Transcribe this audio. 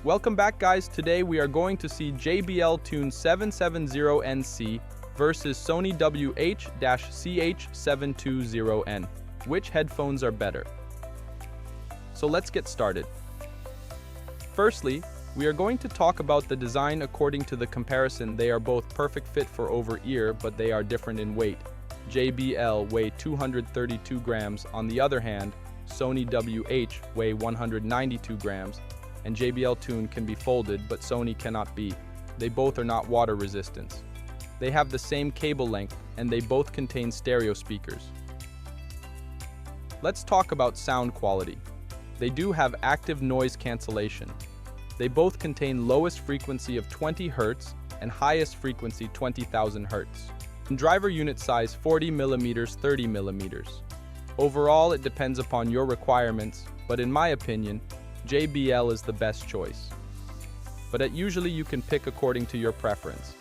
Welcome back, guys. Today we are going to see JBL Tune 770NC versus Sony WH-CH720N. Which headphones are better? So let's get started. Firstly, we are going to talk about the design. According to the comparison, they are both perfect fit for over-ear, but they are different in weight. JBL weigh 232 grams. On the other hand, Sony WH weigh 192 grams, and JBL Tune can be folded, but Sony cannot be. They both are not water resistant. They have the same cable length, and they both contain stereo speakers. Let's talk about sound quality. They do have active noise cancellation. They both contain lowest frequency of 20 Hz and highest frequency 20,000 Hz. And driver unit size 40 mm, 30 mm. Overall, it depends upon your requirements, but in my opinion, JBL is the best choice. But usually you can pick according to your preference.